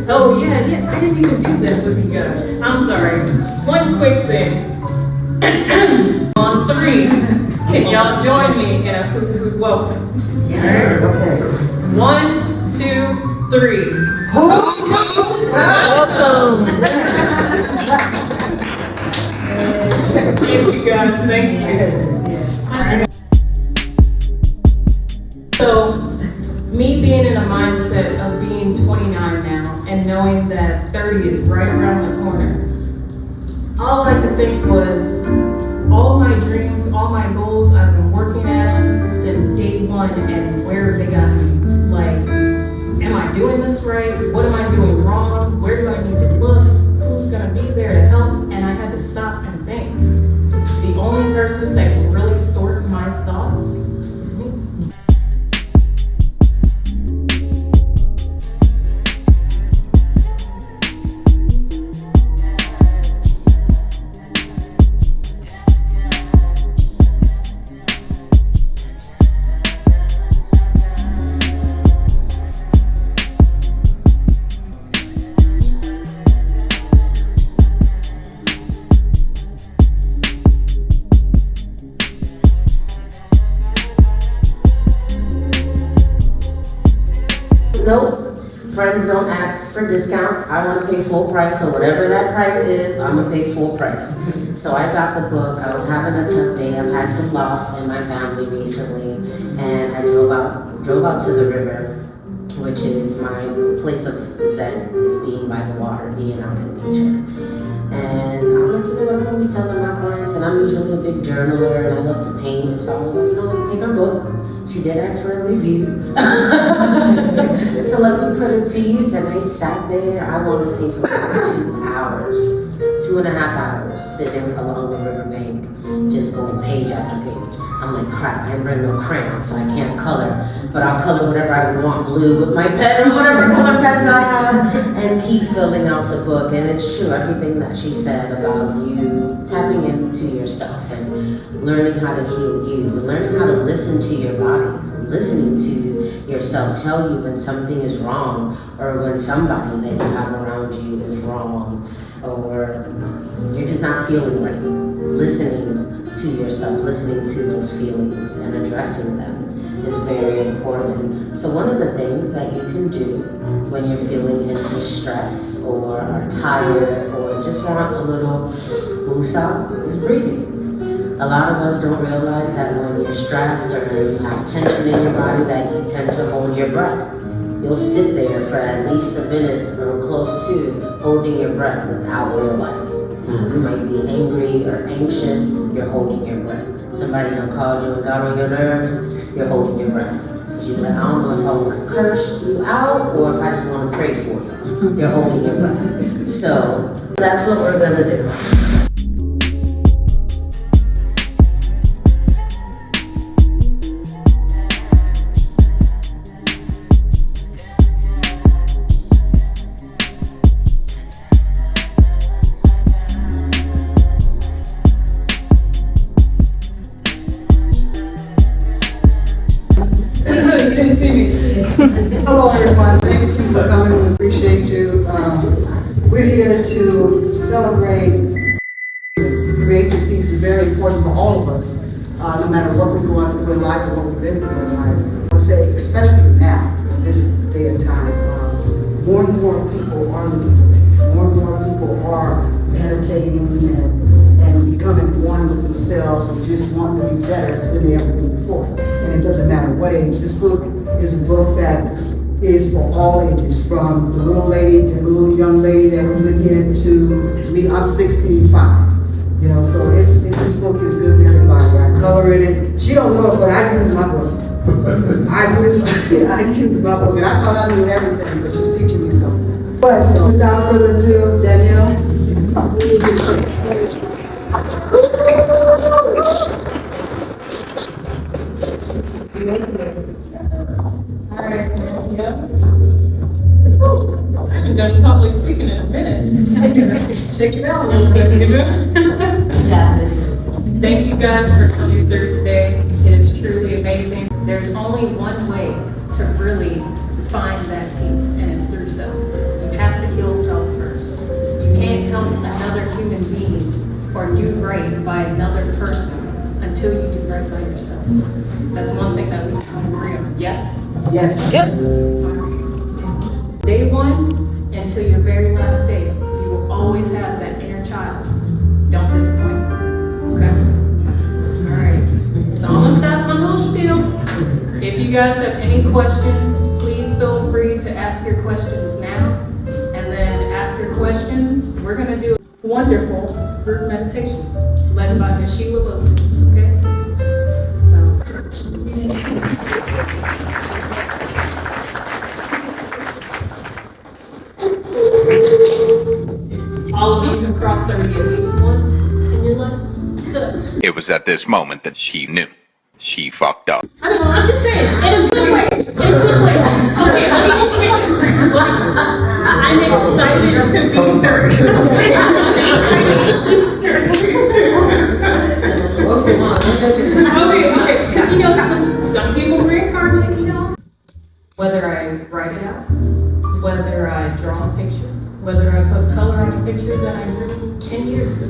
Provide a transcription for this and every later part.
Oh yeah, I didn't even do that with you guys. I'm sorry. One quick thing. On three, can y'all join me in a HooT welcome? Yeah. Okay. 1, 2, 3. Welcome. Thank you guys, thank you. So, me being in a mindset of being 29 now and knowing that 30 is right around the corner, all I could think was all my dreams, all my goals, I've been working at them since day one, and where have they got me? Like, am I doing this right? What am I doing wrong? Where do I need to look? Who's gonna be there to help? And I had to stop and think. The only person that can really sort my thoughts is me. Nope. Friends don't ask for discounts. I want to pay full price, so whatever that price is, I'm gonna pay full price. So I got the book. I was having a tough day. I've had some loss in my family recently, and I drove out to the river, which is my place of zen, is being by the water, being out in nature. And I'm like, you know what, I'm always telling my clients, and I'm usually a big journaler, and I love to paint, so I was like, you know, take her book. She did ask for a review. So let me put it to use, and I sat there, I want to say for about 2 hours, 2.5 hours, sitting along the riverbank, just going page after page. I'm like, crap, I didn't bring no crayon, so I can't color, but I'll color whatever I want blue with my pen or whatever color pens I have, and keep filling out the book. And it's true, everything that she said about you tapping into yourself and learning how to heal you, and learning how to listen to your body, listening to yourself tell you when something is wrong, or when somebody that you have around you is wrong, or you're just not feeling right. Listening to yourself, listening to those feelings and addressing them is very important. So one of the things that you can do when you're feeling in distress or are tired or just want a little woosah is breathing. A lot of us don't realize that when you're stressed or you have tension in your body that you tend to hold your breath. You'll sit there for at least a minute or close to holding your breath without realizing. You might be angry or anxious, you're holding your breath. Somebody done called you and got on your nerves, you're holding your breath. Because you're like, I don't know if I want to curse you out or if I just want to pray for you. You're holding your breath. So that's what we're gonna do. You didn't see me. Hello everyone, thank you for coming, we appreciate you. We're here to celebrate. Creative peace is very important for all of us, no matter what we're going through in life or what we've been through in life. I would say, especially now, in this day and time, more and more people are looking for peace. More and more people are meditating and becoming one with themselves and just want to be better than they ever been before. And it doesn't matter what age. This book is a book that is for all ages, from the little lady, the little young lady that was in here to me. I'm 16.5. You know, so this book is good for everybody. I color in it. She don't know it, but I use my book. I use my book, and I thought I knew everything, but she's teaching me something. But so without further ado, Danielle, we just Alright, yeah. I haven't done public speaking in a minute. Check it out a little bit, you know? Got this. Thank you guys for coming through today. It is truly amazing. There's only one way to really find that peace, and it's through self. You have or do right by another person until you do right by yourself. That's one thing that we can agree on. Yes? Yes. Day one until your very last day, you will always have that inner child. Don't disappoint. Okay? All right. So I'm gonna stop my little spiel. If you guys have any questions, please feel free to ask your questions now. And then after questions, we're gonna do a wonderful group meditation led by Ms. Sheila Wilkins, okay? So. All of you have crossed 30 at least once in your life. So, It was at this moment that she knew. She fucked up. I don't know, I'm just saying, in a good way. In a good way. Okay, let me just make this. I'm excited to be 30. Okay, because you know, some people reincarnate, you know? Whether I write it out, whether I draw a picture, whether I put color on a picture that I drew 10 years ago.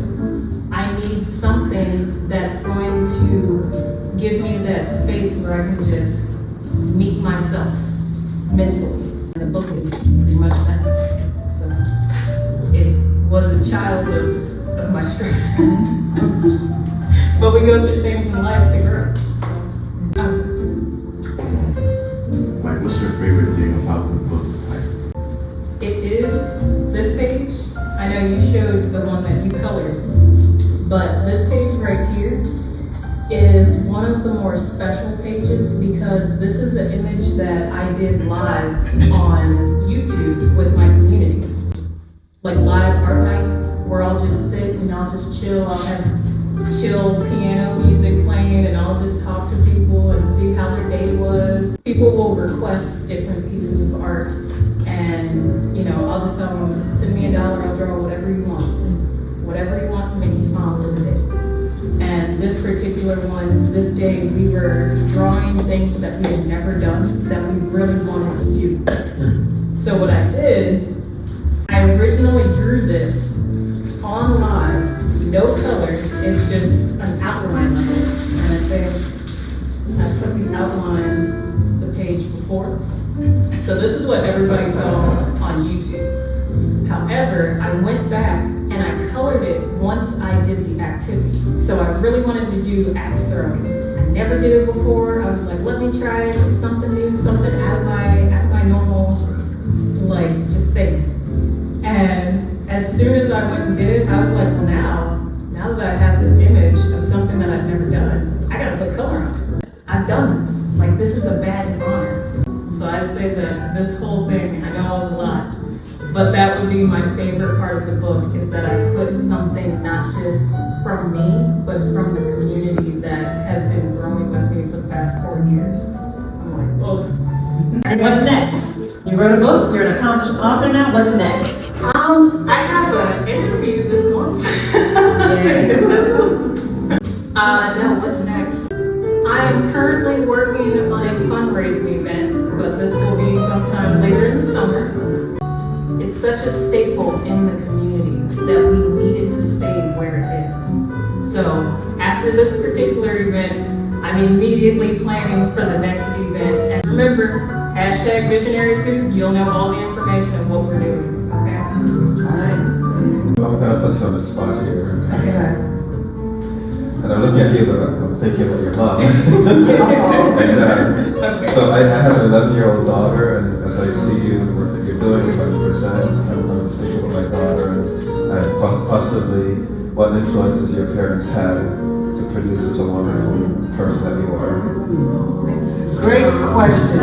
I need something that's going to give me that space where I can just meet myself mentally. And the book is pretty much that. So it was a child of my struggles. But we go through things in life to grow. So, Like, what's your favorite thing about the book? Like, it is this page. I know you showed the one that you colored, but this page right here is one of the more special pages because this is an image that I did live on YouTube with my community. Like live art nights where I'll just sit and I'll just chill. I'll have chill piano music playing and I'll just talk to people and see how their day was. People will request different pieces of art and, you know, I'll just tell them, send me $1, I'll draw whatever you want. Whatever you want to make you smile for the day. And this particular one, this day, we were drawing things that we had never done that we really wanted to do. So what I did, I originally drew this on live, no color, it's just an outline of it. And I think I put the outline the page before. So this is what everybody saw on YouTube. However, I went back and I colored it once I did the activity. So I really wanted to do axe throwing. I never did it before. I was like, let me try it. It's something new, something out of my normal, like, just thing. And as soon as I went and did it, I was like, well, now that I have this image of something that I've never done, I gotta put color on it. I've done this. Like, this is a badge of honor. So I'd say that this whole thing, I know it was a lot, but that would be my favorite part of the book is that I put something not just from me, but from the community that has been growing with me for the past 4 years. I'm like, whoa. And what's next? You wrote a book, you're an accomplished author now, what's next? I have an interview this month. No, what's next? I am currently working on a fundraising event, but this will be sometime later in the summer. It's such a staple in the community that we needed to stay where it is. So after this particular event, I'm immediately planning for the next event. And remember, #Visionaries HooT, you'll know all the information of what we're doing, okay? All right. I'm gonna put you on the spot here. Okay. And I'm looking at you, but I'm thinking of your mom. and Okay. so I have an 11-year-old daughter, and as I see you, the work that you're doing, 100%, I'm just thinking of my daughter and possibly what influences your parents had to produce such a wonderful person that you are. Great question.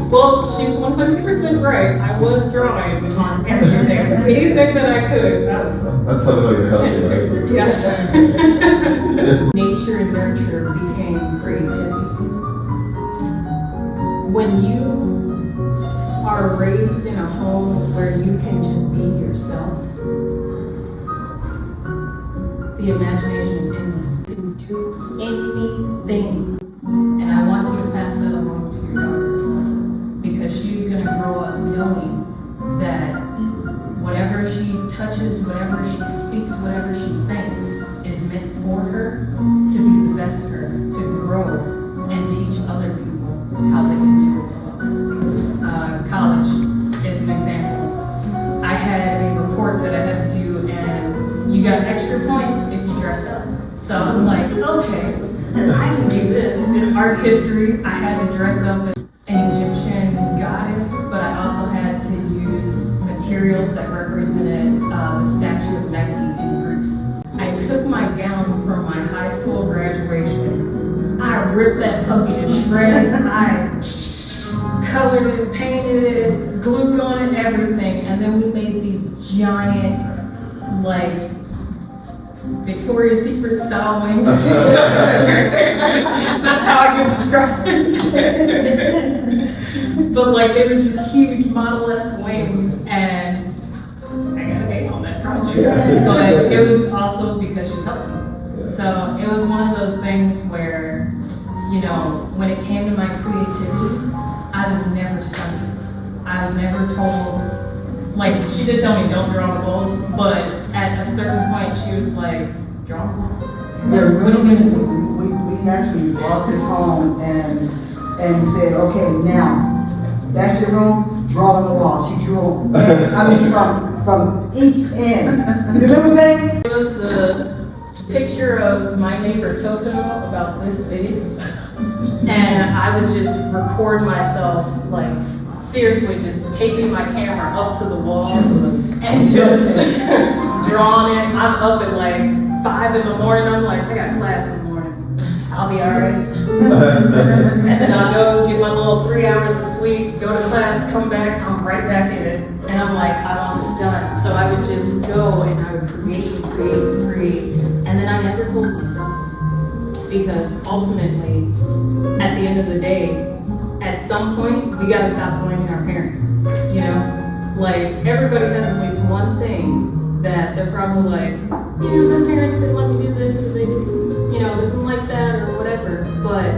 Well, she's 100% right. I was drawing on everything, anything that I could. That's how I know you're healthy, right? Yes. Nature and nurture became creativity. When you are raised in a home where you can just be yourself, the imagination is endless. You can do anything. And I want you to pass that along to your daughter as well. Because she's going to grow up knowing whatever she thinks is meant for her to be the best her, to grow and teach other people how they can do it as well. College is an example. I had a report that I had to do, and you got extra points if you dressed up. So I was like, okay, I can do this. It's art history. I had to dress up as an Egyptian goddess, but I also had to use materials that represented the statue of Nike in Greece. I took my gown from my high school graduation. I ripped that puppy to shreds. I colored it, painted it, glued on it, everything. And then we made these giant, like, Victoria's Secret style wings. That's how I can describe it. But like, they were just huge model-esque wings, and I got an A on that project. But it was also because she helped me. So it was one of those things where, you know, when it came to my creativity, I was never stunted. I was never told, like, she did tell me don't draw the balls, but at a certain point she was like, draw the balls. Yeah, What are you gonna do? we actually brought this home and said, okay, now, that's your room, draw on the wall. She drew them. I mean, from each end. You remember that? It was a picture of my neighbor Totoro about this big, and I would just record myself, like, seriously just taping my camera up to the wall and just drawing it. I'm up at like 5 in the morning. I'm like, I got class in the morning. I'll be all right. And then I'll go get my little 3 hours of sleep, go to class, come back, I'm right back in it. And I'm like, I want this done. So I would just go and I would create and create and create. And then I never told myself. Because ultimately, at the end of the day, at some point, we gotta stop blaming our parents. You know? Like, everybody has at least one thing that they're probably like, you know, my parents didn't let me do this, or they didn't, you know, they didn't like that, or whatever. But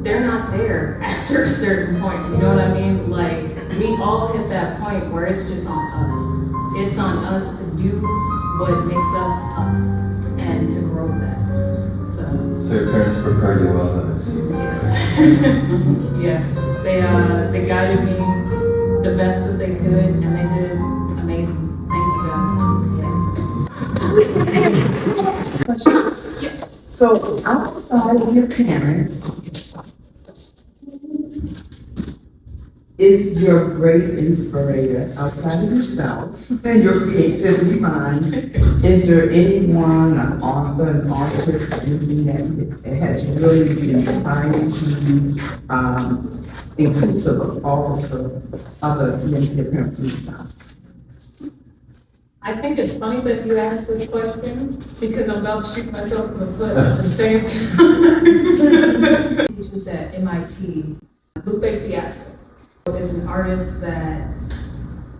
they're not there after a certain point. You know what I mean? Like, we all hit that point where it's just on us. It's on us to do what makes us us and to grow that. So your parents prepared you well, then it seems. yes, yes, they guided me the best that they could, and they did amazing. Thank you guys. So outside of your parents, is your great inspirator outside of yourself and your creativity mind? Is there anyone, an author, an artist, anything that has really been inspiring to you, inclusive of all of the other your parents and yourself? I think it's funny that you asked this question because I'm about to shoot myself in the foot at the same time. Teachers at MIT, Lupe Fiasco is an artist that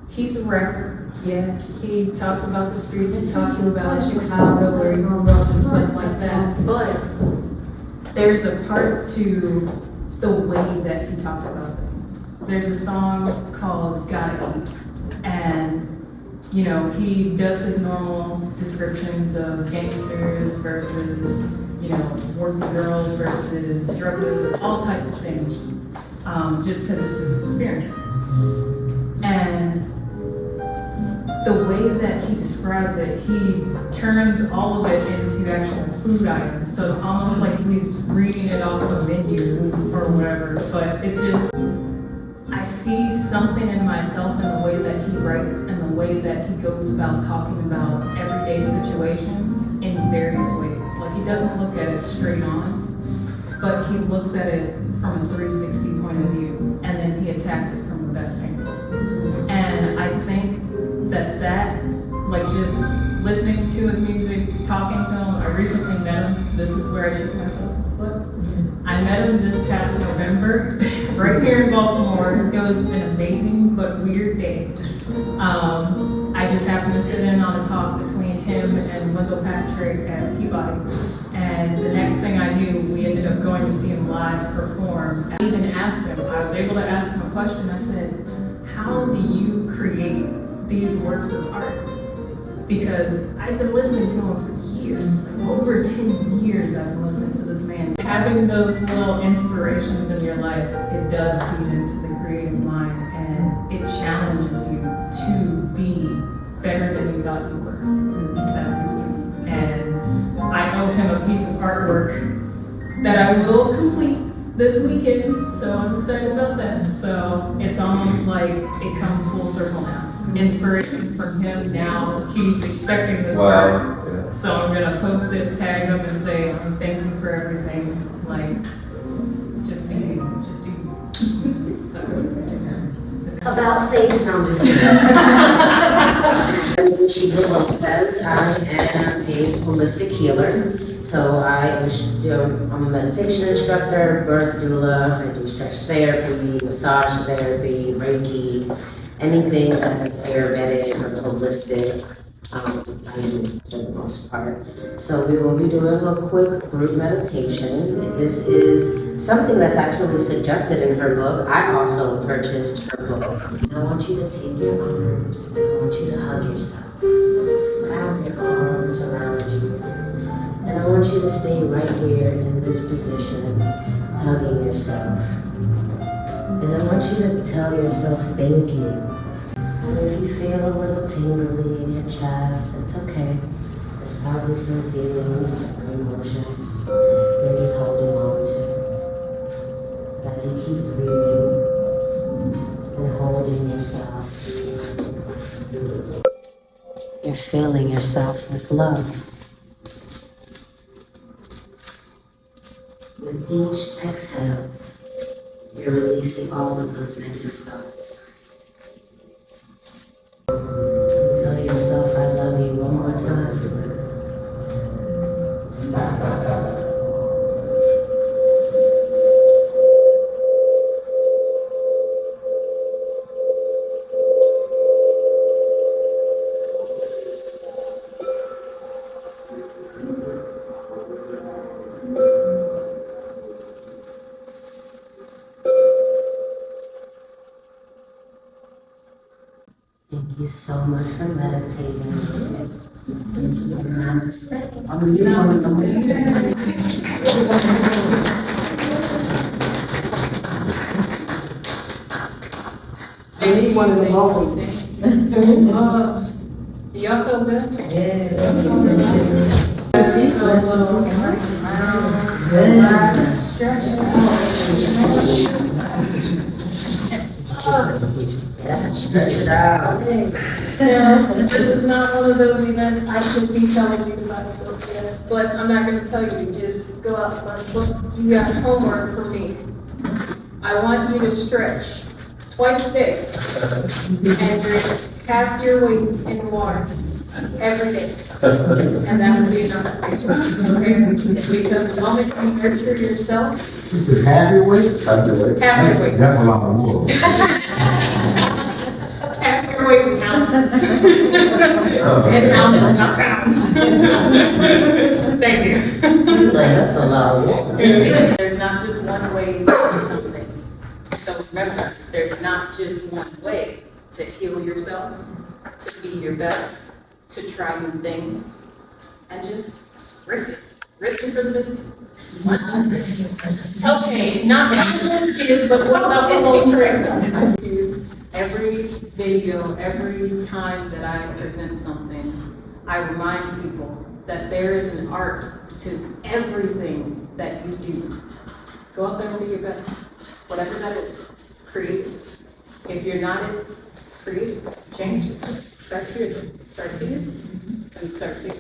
he's a rapper. Yeah, he talks about the streets, he talks about Chicago where he grew up and stuff like that. But there's a part to the way that he talks about things. There's a song called Gotta Eat, and you know, he does his normal descriptions of gangsters versus, you know, working girls versus drug dealers, all types of things, just because it's his experience. And the way that he describes it, he turns all of it into actual food items. So it's almost like he's reading it off a menu or whatever, but it just, I see something in myself in the way that he writes and the way that he goes about talking about everyday situations in various ways. Like, he doesn't look at it straight on, but he looks at it from a 360 point of view, and then he attacks it from the best angle. And I think that, like, just listening to his music, talking to him, I recently met him. This is where I shoot myself in the foot. I met him this past November, right here in Baltimore. It was an amazing but weird day. I just happened to sit in on a talk between him and Wendell Patrick at Peabody. And the next thing I knew, we ended up going to see him live perform. I even asked him, I was able to ask him a question. I said, how do you create these works of art? because I've been listening to him for years, like over 10 years I've been listening to this man. Having those little inspirations in your life, it does feed into the creative mind, and it challenges you to be better than you thought you were, if that makes sense. And I owe him a piece of artwork that I will complete this weekend, so I'm excited about that. So it's almost like it comes full circle now. Inspiration from him, now he's expecting this art. Wow. Yeah. So I'm gonna post it, tag him, and say, thank you for everything. Like, just be you, just do you. So. About face, no, I'm just kidding. Chica Lopez, I am a holistic healer. So I'm a meditation instructor, birth doula, I do stretch therapy, massage therapy, Reiki, anything that's Ayurvedic or holistic, I do for the most part. So we will be doing a quick group meditation. This is something that's actually suggested in her book. I also purchased her book. And I want you to take your arms and I want you to hug yourself. Wrap your arms around you. And I want you to stay right here in this position, hugging yourself. And I want you to tell yourself thank you. So if you feel a little tingly in your chest, it's okay. There's probably some feelings or emotions you're just holding on to. But as you keep breathing and holding yourself, you're filling yourself with love. With each exhale, you're releasing all of those negative thoughts. Tell yourself I love you one more time. Thank you so much for meditating. Namaste. I need one of the moment. Do y'all feel good? Stretch it out. This is not one of those events I should be telling you about this, but I'm not gonna tell you to just go out and look. You got homework for me. I want you to stretch twice a day and drink half your weight in water every day. And that would be enough for you, okay? Because the moment you nurture yourself, Half your weight? half your weight. That's a lot of wood. Half your weight in ounces. In ounces, not pounds. Thank you. That's a lot of water. There's not just one way to do something. So remember, there's not just one way to heal yourself, to be your best, to try new things, and just risk it. Risk it for the biscuit. What about this? Okay, not the biscuit, but what about the whole trick? Every video, every time that I present something, I remind people that there is an art to everything that you do. Go out there and be your best, whatever that is. Create it. If you're not it, create it. Change it. Start here. Start here. And start here.